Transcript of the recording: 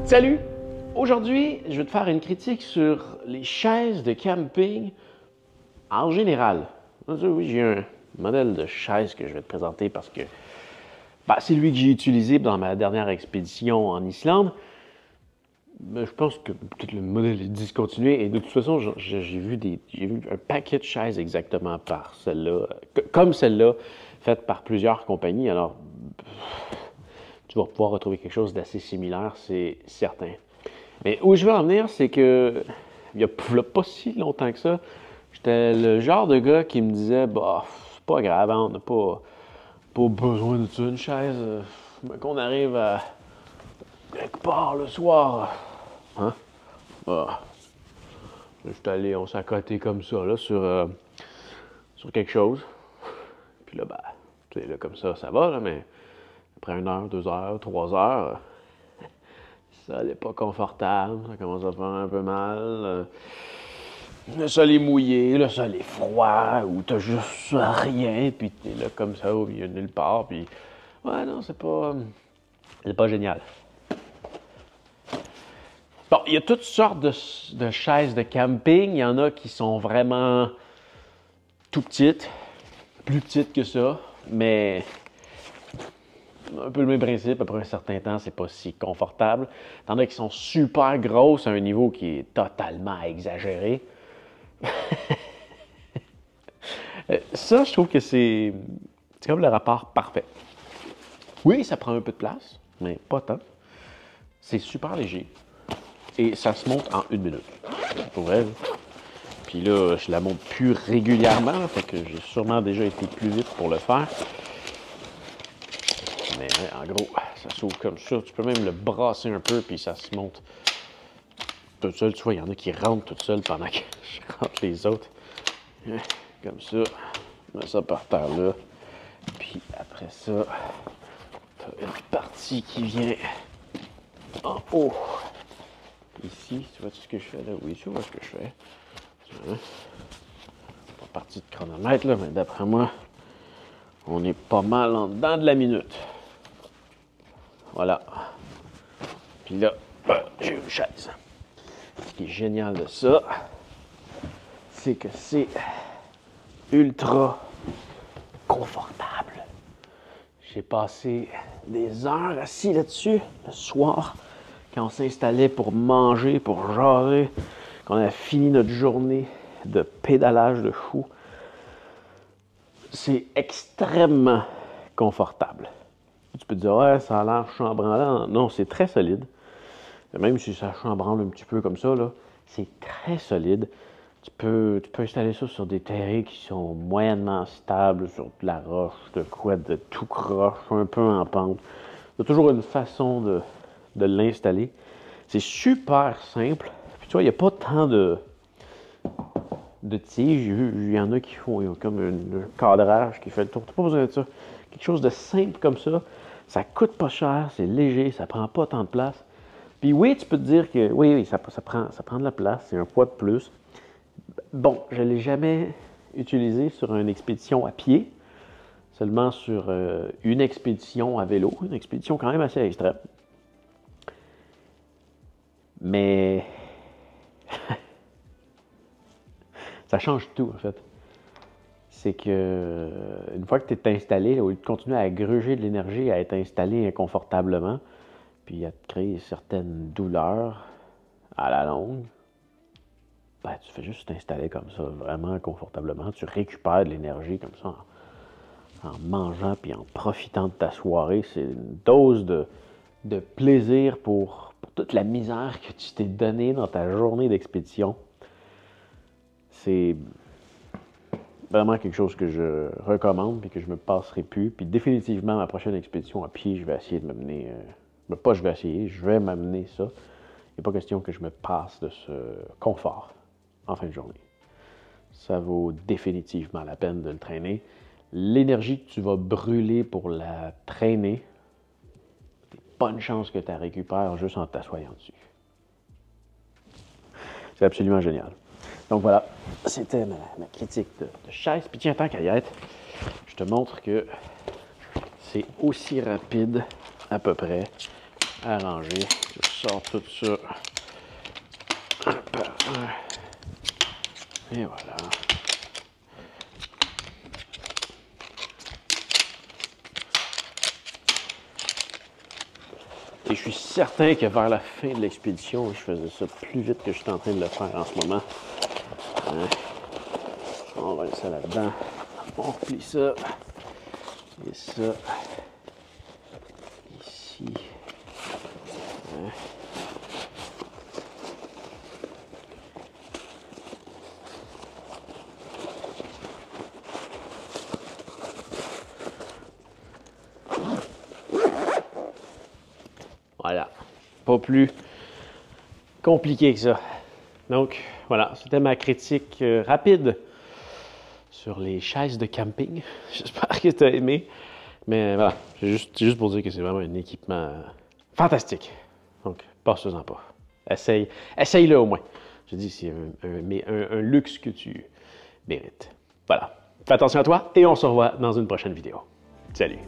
Salut! Aujourd'hui, je vais te faire une critique sur les chaises de camping en général. Oui, j'ai un modèle de chaise que je vais te présenter parce que c'est lui que j'ai utilisé dans ma dernière expédition en Islande. Mais je pense que peut-être le modèle est discontinué et de toute façon, j'ai vu un paquet de chaises exactement par celle-là, comme celle-là, faite par plusieurs compagnies. Alors, tu vas pouvoir retrouver quelque chose d'assez similaire, c'est certain. Mais où je veux en venir, c'est que il y a pas si longtemps que ça, j'étais le genre de gars qui me disait c'est pas grave, hein, on n'a pas besoin de ça, une chaise. Mais qu'on arrive à quelque part le soir. Hein? J'étais allé, on s'est accoté comme ça là, sur quelque chose. Puis là, tu sais, là, comme ça va, là, mais après 1 heure, 2 heures, 3 heures, ça n'est pas confortable, ça commence à faire un peu mal. Le sol est mouillé, le sol est froid, ou t'as juste rien, puis t'es là comme ça au milieu de nulle part, puis ouais, non, c'est pas génial. Bon, il y a toutes sortes de chaises de camping. Il y en a qui sont vraiment tout petites, plus petites que ça, mais un peu le même principe. Après un certain temps, c'est pas si confortable. T'en as qui sont super grosses à un niveau qui est totalement exagéré. Ça, je trouve que c'est comme le rapport parfait. Oui, ça prend un peu de place, mais pas tant. C'est super léger. Et ça se monte en 1 minute. Pour vrai. Puis là, je la monte plus régulièrement, fait que j'ai sûrement déjà été plus vite pour le faire. Mais en gros, ça s'ouvre comme ça. Tu peux même le brasser un peu, puis ça se monte tout seul. Tu vois, il y en a qui rentrent tout seul pendant que je rentre les autres. Comme ça. Je mets ça par terre là. Puis après ça, tu as une partie qui vient en haut. Ici, tu vois ce que je fais là? Oui, tu vois ce que je fais. Pas partie de chronomètre là, mais d'après moi, on est pas mal en dedans de la minute. Voilà. Puis là, j'ai une chaise. Ce qui est génial de ça, c'est que c'est ultra confortable. J'ai passé des heures assis là-dessus le soir, quand on s'installait pour manger, pour jaser, qu'on a fini notre journée de pédalage de fou. C'est extrêmement confortable. Tu peux te dire, ouais, ça a l'air chambranlant. Non, c'est très solide. Même si ça chambranle un petit peu comme ça, là, c'est très solide. Tu peux installer ça sur des terrains qui sont moyennement stables, sur de la roche, de quoi, de tout croche, un peu en pente. Il y a toujours une façon de l'installer. C'est super simple. Puis tu vois, il n'y a pas tant de tiges. Il y en a qui font, ils ont comme un cadrage qui fait le tour. Tu n'as pas besoin de ça. Quelque chose de simple comme ça. Ça coûte pas cher, c'est léger, ça prend pas tant de place. Puis oui, tu peux te dire que oui, ça prend de la place, c'est un poids de plus. Bon, je ne l'ai jamais utilisé sur une expédition à pied, seulement sur une expédition à vélo, une expédition quand même assez extrême. Mais ça change tout, en fait. C'est que une fois que tu es installé, au lieu de continuer à gruger de l'énergie, à être installé inconfortablement, puis à te créer certaines douleurs à la longue, tu fais juste t'installer comme ça, vraiment confortablement. Tu récupères de l'énergie comme ça en mangeant puis en profitant de ta soirée. C'est une dose de plaisir pour toute la misère que tu t'es donnée dans ta journée d'expédition. C'est vraiment quelque chose que je recommande et que je me passerai plus. Puis définitivement, ma prochaine expédition à pied, je vais essayer de m'amener... je vais m'amener ça. Il n'est pas question que je me passe de ce confort en fin de journée. Ça vaut définitivement la peine de le traîner. L'énergie que tu vas brûler pour la traîner, c'est pas une chance que tu la récupères juste en t'assoyant dessus. C'est absolument génial. Donc voilà, c'était ma critique de chaise. Puis tiens, tant qu'à y être, je te montre que c'est aussi rapide à peu près arrangé. Je sors tout ça. Et voilà. Et je suis certain que vers la fin de l'expédition, je faisais ça plus vite que je suis en train de le faire en ce moment. Hein? On va laisser ça là-dedans. On replie ça. Et ça. Ici. Hein? Voilà. Pas plus compliqué que ça. Donc, voilà. C'était ma critique rapide sur les chaises de camping. J'espère que tu as aimé. Mais voilà, c'est juste pour dire que c'est vraiment un équipement fantastique. Donc, passe-en pas. Essaye-le au moins. Je dis, c'est un luxe que tu mérites. Voilà. Fais attention à toi et on se revoit dans une prochaine vidéo. Salut!